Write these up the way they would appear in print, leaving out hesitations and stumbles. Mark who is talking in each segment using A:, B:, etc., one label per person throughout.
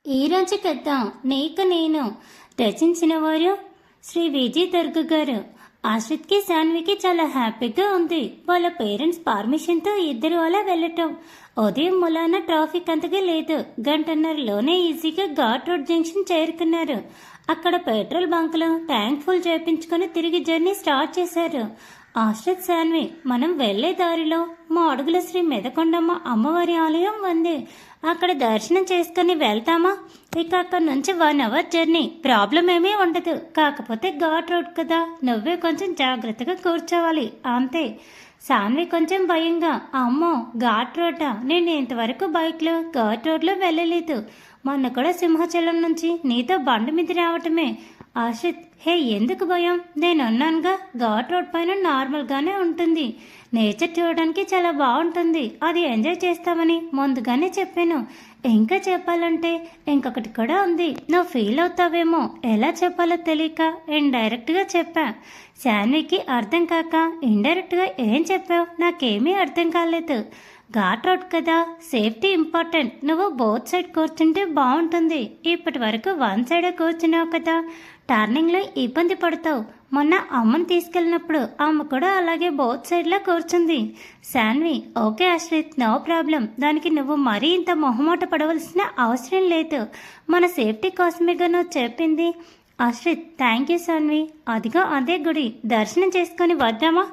A: ఈరోజు కథ నీకు నేను రచించిన వారు శ్రీ విజయ్ దుర్గ గారు. ఆశ్రిత్కి శాన్వికి చాలా హ్యాపీగా ఉంది. వాళ్ళ పేరెంట్స్ పర్మిషన్తో ఇద్దరు అలా వెళ్ళటం. ఉదయం మూలాన ట్రాఫిక్ అంతగా లేదు. గంటన్నరలోనే ఈజీగా ఘాట్ రోడ్ జంక్షన్ చేరుకున్నారు. అక్కడ పెట్రోల్ బంక్లో ట్యాంక్ ఫుల్ చేయించుకొని తిరిగి జర్నీ స్టార్ట్ చేశారు. ఆశ్రిత్, శాన్వి, మనం వెళ్లే దారిలో మా అడుగుల శ్రీ మెదకొండమ్మ అమ్మవారి ఆలయం ఉంది. అక్కడ దర్శనం చేసుకుని వెళ్తామా? ఇక అక్కడ నుంచి 1 అవర్ జర్నీ. ప్రాబ్లం ఏమీ ఉండదు. కాకపోతే ఘాట్ రోడ్ కదా, నువ్వే కొంచెం జాగ్రత్తగా కూర్చోవాలి అంతే. శాన్వి కొంచెం భయంగా, అమ్మో ఘాట్ రోడ్డా, నేను ఇంతవరకు బైక్లో ఘాట్ రోడ్లో వెళ్ళలేదు. మొన్న కూడా సింహాచలం నుంచి నీతో బండి మీద రావటమే. ఆశ్రిత్, హే ఎందుకు భయం? నేనున్నానుగా. ఘాట్ రోడ్ పైన నార్మల్గానే ఉంటుంది. నేచర్ చూడడానికి చాలా బాగుంటుంది. అది ఎంజాయ్ చేస్తామని ముందుగానే చెప్పాను. ఇంకా చెప్పాలంటే ఇంకొకటి కూడా ఉంది. నువ్వు ఫీల్ అవుతావేమో, ఎలా చెప్పాలో తెలియక ఇండైరెక్ట్గా చెప్పా. శాన్వికి అర్థం కాక ఇండైరెక్ట్గా ఏం చెప్పావు? నాకేమీ అర్థం కాలేదు. ఘాట్ రోడ్ కదా, సేఫ్టీ ఇంపార్టెంట్. నువ్వు బోత్ సైడ్ కూర్చుంటే బాగుంటుంది. ఇప్పటి వరకు 1 సైడే కూర్చున్నావు కదా, టర్నింగ్లో ఇబ్బంది పడతావు. మొన్న అమ్మని తీసుకెళ్ళినప్పుడు అమ్మ కూడా అలాగే బోత్ సైడ్లో కూర్చుంది. Shanvi, okay Ashrith, no problem. దానికి నువ్వు మరీ ఇంత మొహమాట పడవలసిన అవసరం లేదు. మన సేఫ్టీ కోసమేగా నువ్వు చెప్పింది. Ashrith, thank you Shanvi. అదిగో అదే గుడి, దర్శనం చేసుకొని వద్దామా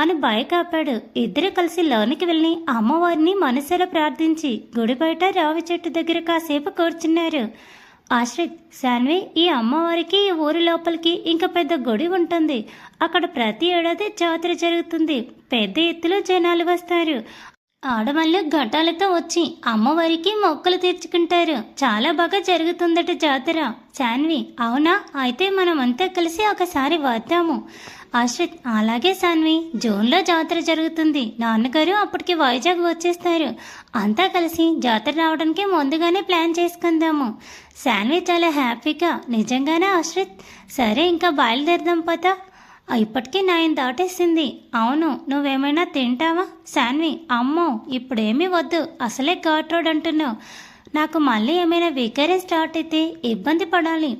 A: అని బైక్ ఆపాడు. ఇద్దరు కలిసి లోనికి వెళ్ళి అమ్మవారిని మనసారా ప్రార్థించి గుడి బయట రావి చెట్టు దగ్గర కాసేపు కూర్చున్నారు. ఆశ్రిత్, శాన్వి, ఈ అమ్మవారికి ఈ ఊరి లోపలికి ఇంకా పెద్ద గుడి ఉంటుంది. అక్కడ ప్రతి ఏడాది జాతర జరుగుతుంది. పెద్ద ఎత్తులో జనాలు వస్తారు. ఆడవాళ్ళు ఘటాలతో వచ్చి అమ్మవారికి మొక్కలు తీర్చుకుంటారు. చాలా బాగా జరుగుతుందట జాతర. శాన్వి, అవునా? అయితే మనమంతా కలిసి ఒకసారి వద్దాము. ఆశ్రిత్, అలాగే శాన్వి. జూన్లో జాతర జరుగుతుంది. నాన్నగారు అప్పటికి వైజాగ్ వచ్చేస్తారు. అంతా కలిసి జాతర రావడానికి ముందుగానే ప్లాన్ చేసుకుందాము. శాన్వి చాలా హ్యాపీగా, నిజంగానే ఆశ్రిత్? సరే, ఇంకా బయలుదేరదాం పదా. ఇప్పటికీ 9 దాటేసింది. అవును, నువ్వేమైనా తింటావా? శాన్వి, అమ్మో ఇప్పుడేమీ వద్దు, అసలే ఘాట్ రోడ్ అంటున్నావు. నాకు మళ్ళీ ఏమైనా వీకరే స్టార్ట్ అయితే ఇబ్బంది పడాలి.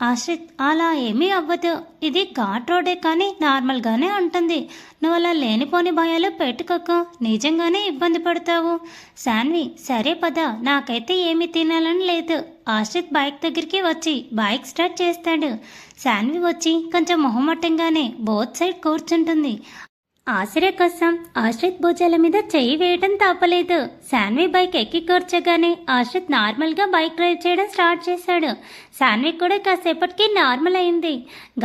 A: ఆశ్రిత్, అలా ఏమీ అవ్వదు. ఇది ఘాట్ రోడే కానీ నార్మల్గానే ఉంటుంది. నువ్వు అలా లేనిపోని భయాలు పెట్టుకోకు, నిజంగానే ఇబ్బంది పడతావు. శాన్వి, సరే పద, నాకైతే ఏమీ తినాలని లేదు. ఆశ్రిత్ బైక్ దగ్గరికి వచ్చి బైక్ స్టార్ట్ చేస్తాడు. శాన్వి వచ్చి కొంచెం మొహమట్టంగానే బోత్ సైడ్ కూర్చుంటుంది. ఆశ్రయ కోసం ఆశ్రిత్ భుజాల మీద చెయ్యి వేయడం తప్పలేదు. శాన్వి బైక్ ఎక్కి కూర్చోగానే ఆశ్రిత్ నార్మల్గా బైక్ డ్రైవ్ చేయడం స్టార్ట్ చేశాడు. శాన్వి కూడా కాసేపటికి నార్మల్ అయింది.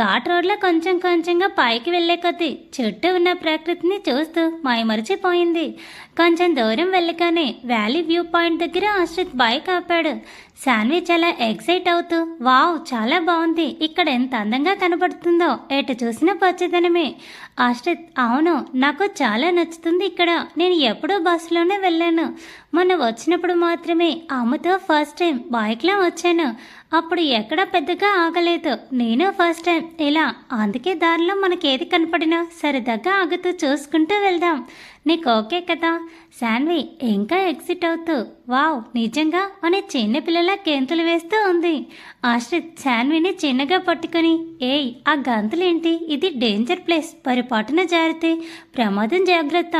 A: ఘాట్ రోడ్లో కొంచెం కొంచెంగా పైకి వెళ్లే కొద్దీ చుట్టూ ఉన్న ప్రకృతిని చూస్తూ మైమరిచిపోయింది. కొంచెం దూరం వెళ్ళగానే వ్యాలీ వ్యూ పాయింట్ దగ్గర ఆశ్రిత్ బైక్ ఆపాడు. శాన్వి చాలా ఎక్సైట్ అవుతూ, వావ్ చాలా బాగుంది, ఇక్కడ ఎంత అందంగా కనబడుతుందో, ఎటు చూసినా పచ్చదనమే. ఆశ్రిత్, అవును నాకు చాలా నచ్చుతుంది ఇక్కడ. నేను ఎప్పుడూ బస్సులోనే వెళ్ళాను. మొన్న వచ్చినప్పుడు మాత్రమే అమ్మతో ఫస్ట్ టైం బైక్లో వచ్చాను. అప్పుడు ఎక్కడా పెద్దగా ఆగలేదు. నేను ఫస్ట్ టైం ఇలా. అందుకే దారిలో మనకేది కనపడినా సరదాగా ఆగుతూ చూసుకుంటూ వెళ్దాం. నీకు ఓకే కదా? శాన్వి ఇంకా ఎగ్జిట్ అవుతూ, వావ్ నిజంగా అని చిన్నపిల్లల గెంతులు వేస్తూ ఉంది. ఆశ్రిత్ శాన్విని చిన్నగా పట్టుకుని, ఏయ్ ఆ గంతులేంటి? ఇది డేంజర్ ప్లేస్, పరిపాటున జారితే ప్రమాదం, జాగ్రత్త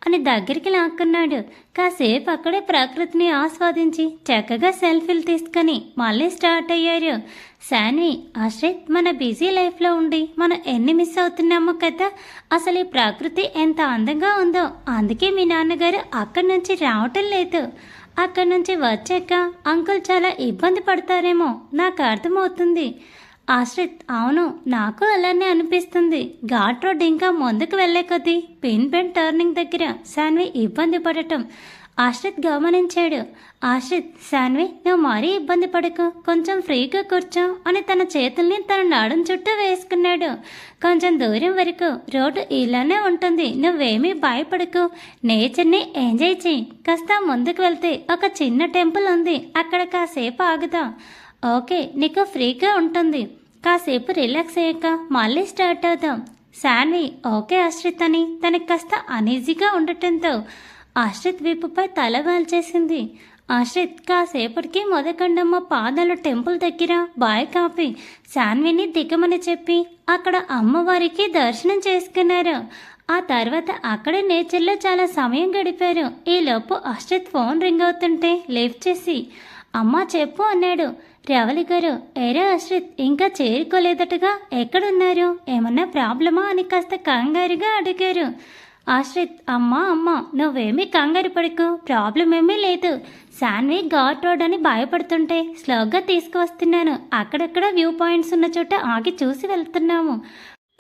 A: అని దగ్గరికి లాక్కున్నాడు. కాసేపు అక్కడే ప్రకృతిని ఆస్వాదించి చక్కగా సెల్ఫీలు తీసుకొని మళ్ళీ స్టార్ట్ అయ్యారు. శాన్వి, ఆశ్రిత్, మన బిజీ లైఫ్లో ఉండి మనం ఎన్ని మిస్ అవుతున్నామో కదా. అసలు ఈ ప్రకృతి ఎంత అందంగా ఉందో. అందుకే మీ నాన్నగారు అక్కడి నుంచి రావటం లేదు. అక్కడి నుంచి వచ్చాక అంకుల్ చాలా ఇబ్బంది పడతారేమో నాకు అర్థమవుతుంది. ఆశ్రిత్, అవును నాకు అలానే అనిపిస్తుంది. ఘాట్ రోడ్ ఇంకా ముందుకు వెళ్లే కొద్దీ పిన్ టర్నింగ్ దగ్గర శాన్వి ఇబ్బంది పడటం ఆశ్రిత్ గమనించాడు. ఆశ్రిత్, శాన్వి నువ్వు మరీ ఇబ్బంది పడకు, కొంచెం ఫ్రీగా కూర్చో అని తన చేతుల్ని తన నడుం చుట్టూ వేసుకున్నాడు. కొంచెం దూరం వరకు రోడ్డు ఇలానే ఉంటుంది, నువ్వేమీ భయపడకు, నేచర్ని ఎంజాయ్ చేయి. కాస్త ముందుకు వెళ్తే ఒక చిన్న టెంపుల్ ఉంది, అక్కడ కాసేపు ఆగుదాం. ఓకే, నీకు ఫ్రీగా ఉంటుంది. కాసేపు రిలాక్స్ అయ్యాక మళ్ళీ స్టార్ట్ అవుదాం. శాన్వి, ఓకే ఆశ్రిత్ అని తనకి కాస్త అనీజీగా ఉండటంతో ఆశ్రిత్ వీపుపై తల వాల్చేసింది. ఆశ్రిత్ కాసేపటికి మొదకండమ్మ పాదాల టెంపుల్ దగ్గర బాయ్ కాఫీ శాన్విని దిగమని చెప్పి అక్కడ అమ్మవారికి దర్శనం చేసుకున్నారు. ఆ తర్వాత అక్కడే నేచర్లో చాలా సమయం గడిపారు. ఈలోపు ఆశ్రిత్ ఫోన్ రింగ్ అవుతుంటే లిఫ్ట్ చేసి అమ్మా చెప్పు అన్నాడు. రవలి గారు, ఏరే ఆశ్రిత్ ఇంకా చేరుకోలేదటగా, ఎక్కడున్నారు, ఏమన్నా ప్రాబ్లమా అని కాస్త కంగారుగా అడిగారు. ఆశ్రిత్, అమ్మా నువ్వేమీ కంగారు పడుకో, ప్రాబ్లం ఏమీ లేదు. శాన్వి ఘాట్ రోడ్ అని భయపడుతుంటే స్లోగా తీసుకువస్తున్నాను. అక్కడక్కడ వ్యూ పాయింట్స్ ఉన్న చోట ఆగి చూసి వెళ్తున్నాము.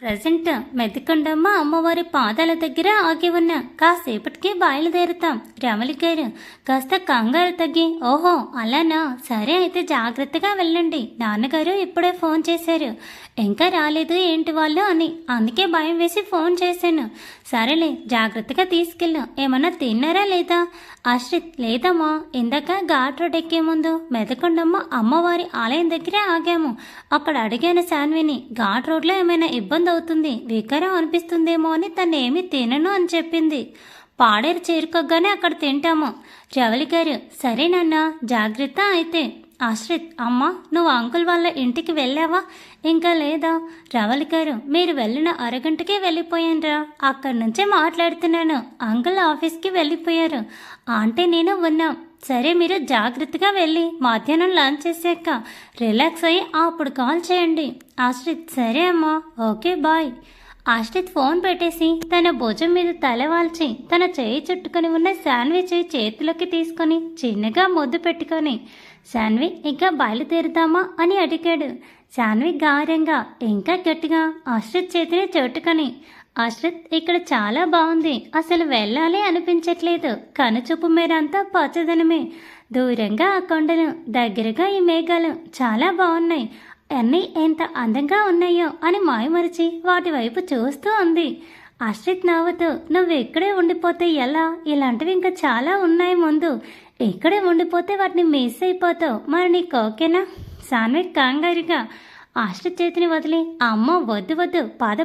A: ప్రజెంట్ మెదకొండమ్మ అమ్మవారి పాదాల దగ్గర ఆగి ఉన్నా, కాసేపటికి బయలుదేరుతాం. రమలి గారు కాస్త కంగారు తగ్గి, ఓహో అలానా, సరే అయితే జాగ్రత్తగా వెళ్ళండి. నాన్నగారు ఇప్పుడే ఫోన్ చేశారు, ఇంకా రాలేదు ఏంటి వాళ్ళు అని, అందుకే భయం వేసి ఫోన్ చేశాను. సరేలే జాగ్రత్తగా తీసుకెళ్ళు. ఏమన్నా తిన్నారా లేదా? ఆశ్రిత్, లేదమ్మా, ఇందాక ఘాట్ రోడ్ ఎక్కే ముందు మెదకొండమ్మ అమ్మవారి ఆలయం దగ్గర ఆగాము. అక్కడ అడిగాను శాన్విని, ఘాట్ రోడ్లో ఏమైనా ఇబ్బంది అవుతుంది, వికారం అనిపిస్తుందేమో అని, తను ఏమీ తినను అని చెప్పింది. పాడేరు చేరుకోగానే అక్కడ తింటాము. రవలి గారు, సరేనన్నా, జాగ్రత్త అయితే. ఆశ్రిత్, అమ్మ నువ్వు అంకుల్ వాళ్ళ ఇంటికి వెళ్ళావా? ఇంకా లేదా? రవలి గారు, మీరు వెళ్ళిన అరగంటకే వెళ్ళిపోయానురా, అక్కడి నుంచే మాట్లాడుతున్నాను. అంకుల్ ఆఫీస్కి వెళ్ళిపోయారు, ఆంటీ నేను ఉన్నాం. సరే మీరు జాగ్రత్తగా వెళ్ళి మధ్యాహ్నం లంచ్ చేసాక రిలాక్స్ అయ్యి అప్పుడు కాల్ చేయండి. ఆశ్రిత్, సరే అమ్మా, ఓకే బాయ్. ఆశ్రిత్ ఫోన్ పెట్టేసి తన భుజం మీద తలవాల్చి తన చేయి చుట్టుకొని ఉన్న శాన్వి చేయి చేతిలోకి తీసుకొని చిన్నగా ముద్దు పెట్టుకొని, శాన్వి ఇంకా బయలుదేరుదామా అని అడిగాడు. శాన్వి గారంగా ఇంకా గట్టిగా ఆశ్రిత్ చేతిని చుట్టుకొని, ఆశ్రిత్ ఇక్కడ చాలా బాగుంది, అసలు వెళ్ళాలి అనిపించట్లేదు. కనుచూపు మేరంతా పచ్చదనమే, దూరంగా ఆ కొండలు, దగ్గరగా ఈ మేఘాలు చాలా బాగున్నాయి, అన్నీ ఎంత అందంగా ఉన్నాయో అని మాయమరిచి వాటి వైపు చూస్తూ ఉంది. ఆశ్రిత్ నవ్వుతూ, నువ్వు ఇక్కడే ఉండిపోతే ఎలా, ఇలాంటివి ఇంకా చాలా ఉన్నాయి ముందు, ఇక్కడే ఉండిపోతే వాటిని మిస్ అయిపోతావు, మరి నీకు ఓకేనా? శాన్వి కంగారుగా ఆశ్రిత్ చేతిని వదిలి, అమ్మ వద్దు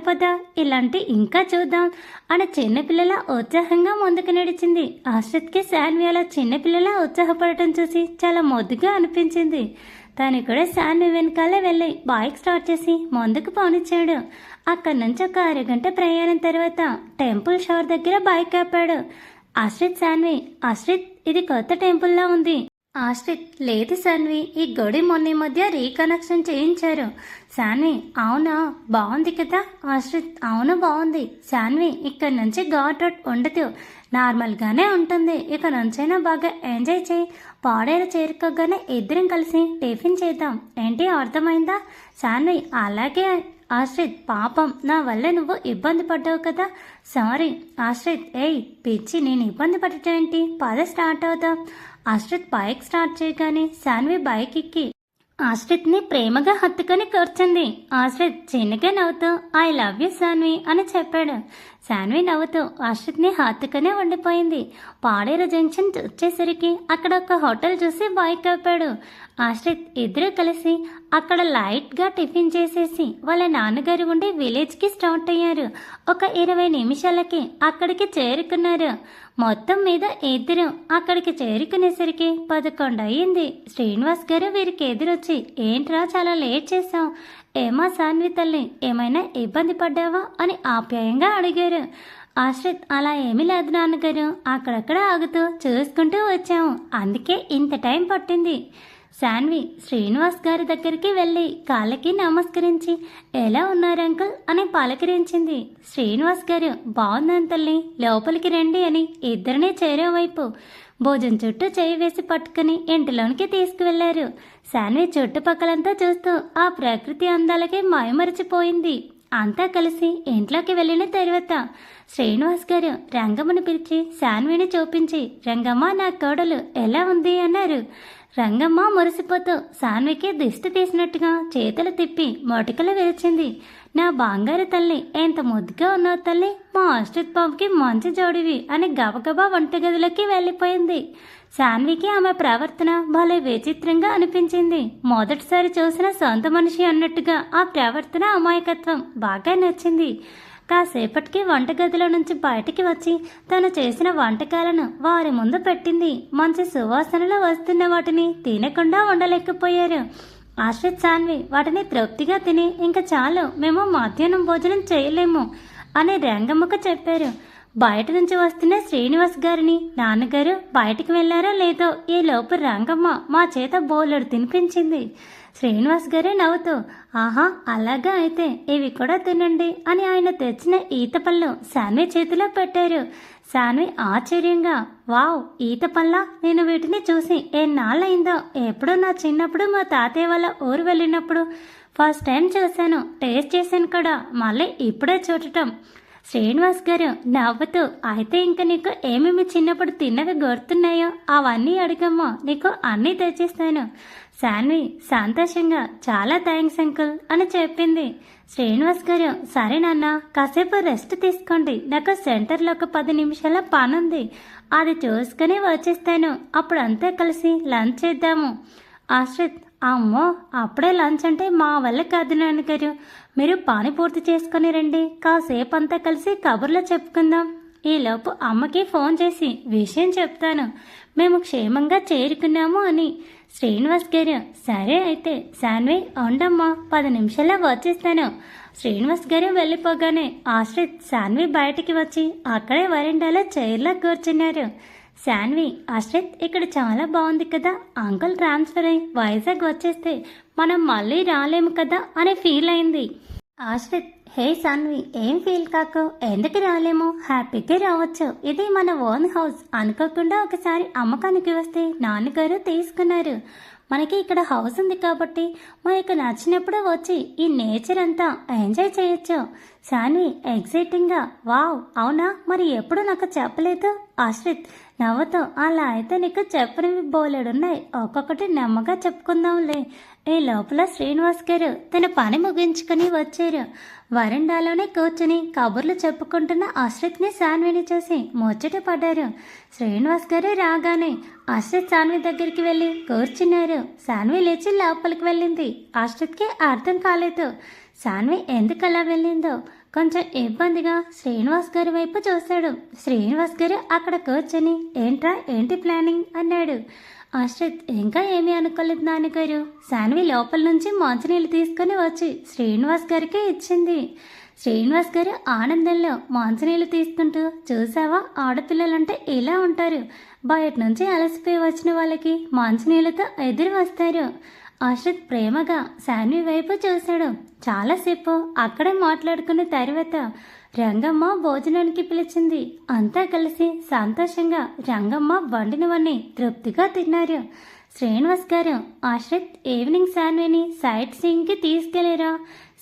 A: పద ఇలాంటి ఇంకా చూద్దాం అని చిన్నపిల్లల ఉత్సాహంగా ముందుకు నడిచింది. ఆశ్రిత్కి శాన్వి అలా చిన్నపిల్లల ఉత్సాహపడటం చూసి చాలా మొద్దుగా అనిపించింది. తను కూడా శాన్వి వెనకాలే వెళ్ళి బైక్ స్టార్ట్ చేసి ముందుకు పోనిచ్చాడు. అక్కడి నుంచి ఒక అరగంట ప్రయాణం తర్వాత టెంపుల్ షోర్ దగ్గర బైక్ ఆపాడు. ఆశ్రిత్, శాన్వి, ఆశ్రిత్ ఇది కొత్త టెంపుల్లా ఉంది. ఆశ్రిత్, లేదు శాన్వి, ఈ గుడి మొన్న మధ్య రీకనెక్షన్ చేయించారు. శాన్వి, అవునా, బాగుంది కదా? ఆశ్రిత్, అవును బాగుంది. శాన్వి, ఇక్కడ నుంచి ఘాట్ రోడ్ ఉండదు, నార్మల్గానే ఉంటుంది, ఇక నుంచైనా బాగా ఎంజాయ్ చేయి. పాడేరు చేరుకోగానే ఇద్దరం కలిసి టిఫిన్ చేద్దాం, ఏంటి అర్థమైందా? శాన్వి, అలాగే. ఆశ్రిత్, పాపం నా వల్ల నువ్వు ఇబ్బంది పడ్డావు కదా, సారీ. ఆశ్రిత్, ఏయ్ పిచ్చి, నేను ఇబ్బంది పడటం ఏంటి, పద స్టార్ట్ అవుతాం. ఆశ్రిత్ బైక్ స్టార్ట్ చేయగానే శాన్వి బైక్ ఎక్కి ఆశ్రిత్ని ప్రేమగా హత్తుకొని కూర్చుంది. ఆశ్రిత్ చిన్నగా నవ్వుతూ, ఐ లవ్ యూ శాన్వి అని చెప్పాడు. శాన్వి నవ్వుతూ ఆశ్రిత్ని హత్తుకునే ఉండిపోయింది. పాడేరు జంక్షన్ వచ్చేసరికి అక్కడ ఒక హోటల్ చూసి బైక్ ఆపాడు. ఆశ్రిత్ ఇద్దరు కలిసి అక్కడ లైట్గా టిఫిన్ చేసేసి వాళ్ళ నాన్నగారు ఉండే విలేజ్కి స్టార్ట్ అయ్యారు. ఒక 20 నిమిషాలకి అక్కడికి చేరుకున్నారు. మొత్తం మీద ఇద్దరు అక్కడికి చేరుకునేసరికి 11 అయ్యింది. శ్రీనివాస్ గారు వీరికి ఎదురొచ్చి, ఏంట్రా చాలా లేట్ చేశావు, ఏమా శాన్వి తల్లి, ఏమైనా ఇబ్బంది పడ్డావా అని ఆప్యాయంగా అడిగారు. ఆశ్రిత్, అలా ఏమీ లేదు నాన్నగారు, అక్కడక్కడ ఆగుతూ చూసుకుంటూ వచ్చాము, అందుకే ఇంత టైం పట్టింది. శాన్వి శ్రీనివాస్ గారి దగ్గరికి వెళ్ళి కాళ్ళకి నమస్కరించి, ఎలా ఉన్నారు అంకుల్ అని పలకరించింది. శ్రీనివాస్ గారు, బాగున్నాను తల్లి, లోపలికి రండి అని ఇద్దరినీ చేరేవైపు భోజనం చుట్టూ చేయి వేసి పట్టుకుని ఇంటిలోనికి తీసుకువెళ్లారు. శాన్వి చుట్టుపక్కలంతా చూస్తూ ఆ ప్రకృతి అందాలకి మైమరిచిపోయింది. అంతా కలిసి ఇంట్లోకి వెళ్ళిన తర్వాత శ్రీనివాస్ గారు రంగమ్మని పిలిచి శాన్విని చూపించి, రంగమ్మ నా కోడలు ఎలా ఉంది అన్నారు. రంగమ్మ మురిసిపోతూ శాన్వికి దిష్టి తీసినట్టుగా చేతులు తిప్పి మొటికలు వేచింది. నా బంగారు తల్లి, ఎంత ముద్దుగా ఉన్నావు తల్లి, మా ఆశ్రిత్ బాబుకి మంచి జోడివి అని గబగబా వంటగదిలోకి వెళ్ళిపోయింది. శాన్వికి ఆమె ప్రవర్తన భలే విచిత్రంగా అనిపించింది. మొదటిసారి చూసిన సొంత మనిషి అన్నట్టుగా ఆ ప్రవర్తన, అమాయకత్వం బాగా నచ్చింది. కాసేపటికి వంటగదిలో నుంచి బయటికి వచ్చి తను చేసిన వంటకాలను వారి ముందు పెట్టింది. మంచి సువాసనలు వస్తున్న వాటిని తినకుండా ఉండలేకపోయారు. ఆశ్రిత్, సాన్వి వాటిని తృప్తిగా తిని ఇంక చాలు, మేము మధ్యాహ్నం భోజనం చేయలేము అని రంగమ్మకు చెప్పారు. బయట నుంచి వస్తున్న శ్రీనివాస్ గారిని, నాన్నగారు బయటికి వెళ్ళారో లేదో ఈ లోపు రంగమ్మ మా చేత బోలెడు తినిపించింది. శ్రీనివాస్ గారే నవ్వుతూ, ఆహా అలాగా, అయితే ఇవి కూడా తినండి అని ఆయన తెచ్చిన ఈత పళ్ళు సాన్వి చేతిలో పెట్టారు. సాన్వి ఆశ్చర్యంగా, వావ్, ఈత పళ్ళ, నేను వీటిని చూసి ఎన్నాళ్ళయిందో. ఎప్పుడో నా చిన్నప్పుడు మా తాతయ్య వాళ్ళ ఊరు వెళ్ళినప్పుడు ఫస్ట్ టైం చూశాను, టేస్ట్ చేశాను కూడా, మళ్ళీ ఇప్పుడే చూడటం. శ్రీనివాస్ గారు నవ్వుతూ, అయితే ఇంక నీకు ఏమేమి చిన్నప్పుడు తిన్నవి గుర్తున్నాయో అవన్నీ అడిగమ్మా, నీకు అన్నీ తెచ్చిస్తాను. సాన్వి సంతోషంగా, చాలా థ్యాంక్స్ అంకుల్ అని చెప్పింది. శ్రీనివాస్ గారు, సరే నాన్న, కాసేపు రెస్ట్ తీసుకోండి, నాకు సెంటర్లో ఒక 10 నిమిషాల పని ఉంది, అది చూసుకుని వచ్చేస్తాను, అప్పుడు అంతా కలిసి లంచ్ చేద్దాము. ఆశ్రిత్, అమ్మో అప్పుడే లంచ్ అంటే మా వల్ల కాదు నాన్నగారు, మీరు పని పూర్తి చేసుకుని రండి, కాసేపు అంతా కలిసి కబుర్లో చెప్పుకుందాం. ఈలోపు అమ్మకి ఫోన్ చేసి విషయం చెప్తాను, మేము క్షేమంగా చేరుకున్నాము అని. శ్రీనివాస్ గారు, సరే అయితే సాన్వి ఉండమ్మా, 10 నిమిషాల్లో వచ్చేస్తాను. శ్రీనివాస్ గారు వెళ్ళిపోగానే ఆశ్రిత్, సాన్వి బయటికి వచ్చి అక్కడే వరండాలో చైర్లో కూర్చున్నారు. సాన్వి, ఆశ్రిత్ ఇక్కడ చాలా బాగుంది కదా, అంకుల్ ట్రాన్స్ఫర్ అయ్యి వైజాగ్ వచ్చేస్తే మనం మళ్ళీ రాలేము కదా అని ఫీల్ అయింది. ఆశ్రిత్, హే సాన్వి, ఏం ఫీల్ కాకు, ఎందుకు రాలేము, హ్యాపీగా రావచ్చు, ఇది మన ఓన్ హౌస్. అనుకోకుండా ఒకసారి అమ్మకానికి వస్తే నాన్నగారు తీసుకున్నారు, మనకి ఇక్కడ హౌస్ ఉంది కాబట్టి మనకి నచ్చినప్పుడు వచ్చి ఈ నేచర్ అంతా ఎంజాయ్ చేయొచ్చు. సాన్వి ఎక్సైటింగ్గా, వావ్ అవునా, మరి ఎప్పుడు నాకు చెప్పలేదు. ఆశ్రిత్ నవ్వుతూ, అలా అయితే నీకు చెప్పనివి బోలెడున్నాయి, ఒక్కొక్కటి నెమ్మగా చెప్పుకుందాంలే. ఈ లోపల శ్రీనివాస్ గారు తన పని ముగించుకుని వచ్చారు. వరండాలోనే కూర్చుని కబుర్లు చెప్పుకుంటున్న ఆశ్రిత్ని సాన్విని చూసి ముచ్చట పడ్డారు. శ్రీనివాస్ గారు రాగానే ఆశ్రిత్ సాన్వి దగ్గరికి వెళ్ళి కూర్చున్నారు. సాన్వి లేచి లోపలికి వెళ్ళింది. ఆశ్రిత్కి అర్థం కాలేదు సాన్వి ఎందుకు అలా వెళ్ళిందో. కొంచెం ఇబ్బందిగా శ్రీనివాస్ గారి వైపు చూశాడు. శ్రీనివాస్ గారు అక్కడ కూర్చొని, ఏంట్రా, ఏంటి ప్లానింగ్ అన్నాడు. ఆశ్రిత్, ఇంకా ఏమీ అనుకోలేదు నాన్నగారు. సాన్వి లోపల నుంచి మంచినీళ్ళు తీసుకుని వచ్చి శ్రీనివాస్ గారికి ఇచ్చింది. శ్రీనివాస్ గారు ఆనందంలో మంచినీళ్ళు తీసుకుంటూ, చూసావా, ఆడపిల్లలంటే ఇలా ఉంటారు, బయట నుంచి అలసిపోయి వచ్చిన వాళ్ళకి మంచినీళ్ళతో ఎదురు వస్తారు. ఆశ్రిత్ ప్రేమగా సాన్వి వైపు చూశాడు. చాలాసేపు అక్కడే మాట్లాడుకున్న తర్వాత రంగమ్మ భోజనానికి పిలిచింది. అంతా కలిసి సంతోషంగా రంగమ్మ వండినవన్నీ తృప్తిగా తిన్నారు. శ్రీనివాస్ గారు, ఆశ్రిత్ ఈవినింగ్ సాన్విని సైట్ సీయింగ్కి తీసుకెళ్ళారా?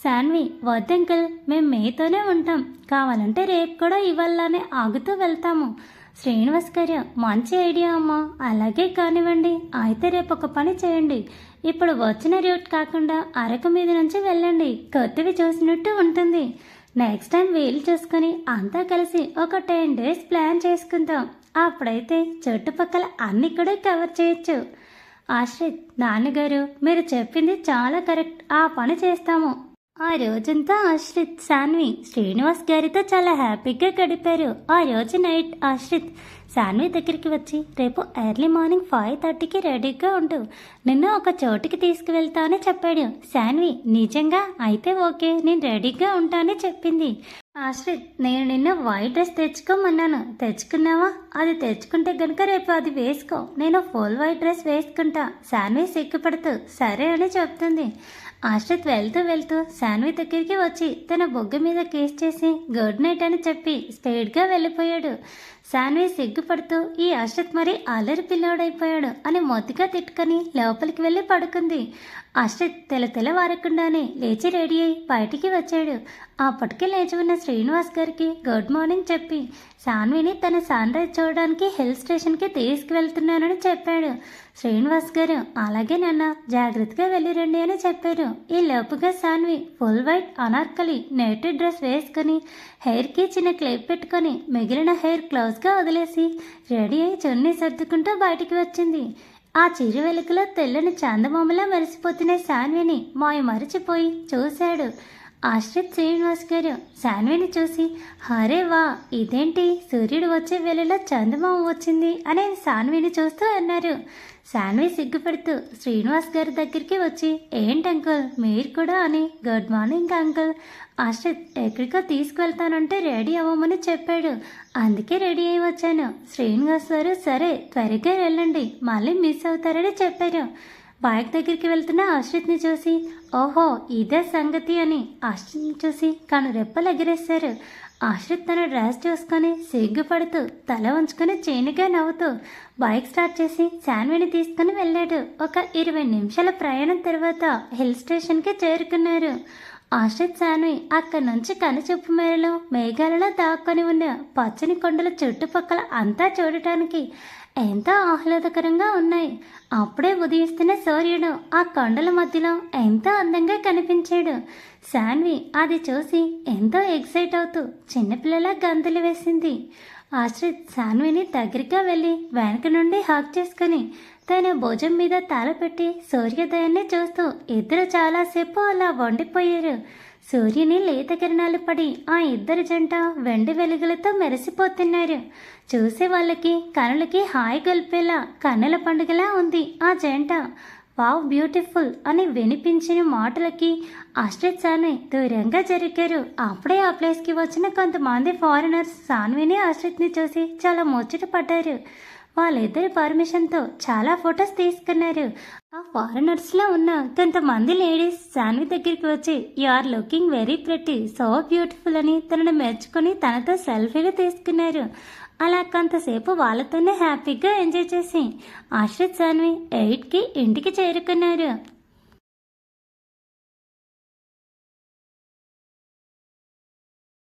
A: సాన్వి, వద్దంకల్, మేము మీతోనే ఉంటాం, కావాలంటే రేపు కూడా ఇవాళనే ఆగుతూ వెళ్తాము. శ్రీనివాస్ గారు, మంచి ఐడియా అమ్మా, అలాగే కానివ్వండి. అయితే రేపు ఒక పని చేయండి, ఇప్పుడు వచ్చిన రూట్ కాకుండా అరకు మీద నుంచి వెళ్ళండి, కొత్తవి చూసినట్టు ఉంటుంది. నెక్స్ట్ టైం వీలు చూసుకొని అంతా కలిసి ఒక 10 days ప్లాన్ చేసుకుందాం, అప్పుడైతే చుట్టుపక్కల అన్ని కూడా కవర్ చేయొచ్చు. ఆశ్రిత్, నాన్నగారు మీరు చెప్పింది చాలా కరెక్ట్, ఆ పని చేస్తాము. ఆ రోజంతా ఆశ్రిత్, సాన్వి శ్రీనివాస్ గారితో చాలా హ్యాపీగా గడిపారు. ఆ రోజు నైట్ ఆశ్రిత్ సాన్వి దగ్గరికి వచ్చి, రేపు ఎర్లీ మార్నింగ్ 5:30కి రెడీగా ఉండు, నిన్ను ఒక చోటికి తీసుకువెళ్తా అని చెప్పాడు. సాన్వి, నిజంగా? అయితే ఓకే, నేను రెడీగా ఉంటానని చెప్పింది. ఆశ్రిత్, నేను నిన్న వైట్ డ్రెస్ తెచ్చుకోమన్నాను, తెచ్చుకున్నావా? అది తెచ్చుకుంటే గనుక రేపు అది వేసుకో, నేను ఫుల్ వైట్ డ్రెస్ వేసుకుంటా. సాన్వి సిగ్గుపడుతూ సరే అని చెప్తుంది. ఆశ్రిత్ వెళ్తూ వెళ్తూ సాన్వి దగ్గరికి వచ్చి తన బొగ్గ మీద కేస్ చేసి గుడ్ నైట్ అని చెప్పి స్పీడ్గా వెళ్ళిపోయాడు. సాన్వి సిగ్గుపడుతూ, ఈ ఆశ్రిత్ మరి అల్లరి పిల్లోడైపోయాడు అని మొత్తిగా తిట్టుకొని లోపలికి వెళ్ళి పడుకుంది. ఆశ్రిత్ తెల్లవారకుండానే లేచి రెడీ అయి బయటికి వచ్చాడు. అప్పటికే లేచి ఉన్న శ్రీనివాస్ గారికి గుడ్ మార్నింగ్ చెప్పి సాన్విని తన సన్ రైజ్ చూడడానికి హిల్ స్టేషన్కి తీసుకువెళ్తున్నానని చెప్పాడు. శ్రీనివాస్ గారు, అలాగే నాన్న, జాగ్రత్తగా వెళ్ళిరండి అని చెప్పారు. ఈ లోపుగా Saanvi full white Anarkali netted dress వేసుకుని హెయిర్కి చిన్న క్లిప్ పెట్టుకొని మిగిలిన హెయిర్ క్లోజ్గా వదిలేసి రెడీ అయి చున్నీ సర్దుకుంటూ బయటికి వచ్చింది. ఆ చిరు వెలుగులో తెల్లని చందమామలా మెరిసిపోతున్న సాన్విని మాయ మరిచిపోయి చూశాడు. ఆశ్రిత్ శ్రీనివాస్ గారు శాన్విని చూసి, హరే వా, ఇదేంటి సూర్యుడు వచ్చే వేళలో చందమామ వచ్చింది అని శాన్విని చూస్తూ అన్నారు. శాన్వి సిగ్గుపడుతూ శ్రీనివాస్ గారి దగ్గరికి వచ్చి, ఏంటి అంకుల్ మీరు కూడా అని, గుడ్ మార్నింగ్ అంకుల్, ఆశ్రిత్ ఎక్కడికో తీసుకువెళ్తానంటే రెడీ అవ్వమని చెప్పాడు, అందుకే రెడీ అయి వచ్చాను. శ్రీనివాస్ గారు సరే త్వరగా వెళ్ళండి మళ్ళీ మిస్ అవుతారని చెప్పారు. బైక్ దగ్గరికి వెళ్తున్న ఆశ్రిత్ని చూసి, ఓహో ఇదే సంగతి అని ఆశ్రిత్ని చూసి కను రెప్పలు ఎగిరేశారు. ఆశ్రిత్ తన డ్రెస్ చూసుకొని సిగ్గుపడుతూ తల ఉంచుకొని చేనుగా నవ్వుతూ బైక్ స్టార్ట్ చేసి శాన్విని తీసుకుని వెళ్ళాడు. ఒక 20 నిమిషాల ప్రయాణం తర్వాత హిల్ స్టేషన్కి చేరుకున్నారు. ఆశ్రిత్ శాన్వి అక్కడి నుంచి కనుచూపు మేరలో మేఘాలలో దాక్కొని ఉన్న పచ్చని కొండల చుట్టుపక్కల అంతా చూడటానికి ఎంతో ఆహ్లాదకరంగా ఉన్నాయి. అప్పుడే ఉదయిస్తున్న సూర్యుడు ఆ కొండల మధ్యలో ఎంతో అందంగా కనిపించాడు. శాన్వి అది చూసి ఎంతో ఎక్సైట్ అవుతూ చిన్నపిల్లల గంతులు వేసింది. ఆశ్రిత్ శాన్విని దగ్గరగా వెళ్ళి వెనక నుండి హాక్ చేసుకుని తన భుజం మీద తల పెట్టి సూర్యోదయాన్ని చూస్తూ ఇద్దరు చాలాసేపు అలా వండిపోయారు. సూర్యుని లేత కిరణాలు పడి ఆ ఇద్దరు జంట వెండి వెలుగులతో మెరిసిపోతున్నారు. చూసే వాళ్ళకి కనులకి హాయి గొల్పేలా కన్నుల పండుగలా ఉంది ఆ జంట. వావ్ బ్యూటిఫుల్ అని వినిపించిన మాటలకి ఆశ్రిత్ శాన్వి దూరంగా జరిగారు. అప్పుడే ఆ ప్లేస్కి వచ్చిన కొంతమంది ఫారినర్స్ శాన్విని ఆశ్రిత్ని చూసి చాలా ముచ్చట పడ్డారు. వాళ్ళిద్దరి పర్మిషన్తో చాలా ఫొటోస్ తీసుకున్నారు. ఆ ఫారినర్స్లో ఉన్న కొంతమంది లేడీస్ శాన్వి దగ్గరికి వచ్చి, you are looking very pretty, so beautiful అని తనను మెచ్చుకొని తనతో సెల్ఫీలు తీసుకున్నారు. అలా కొంతసేపు వాళ్ళతోనే హ్యాపీగా ఎంజాయ్ చేసి ఆశ్రిత్ శాన్వి 8కి ఇంటికి చేరుకున్నారు.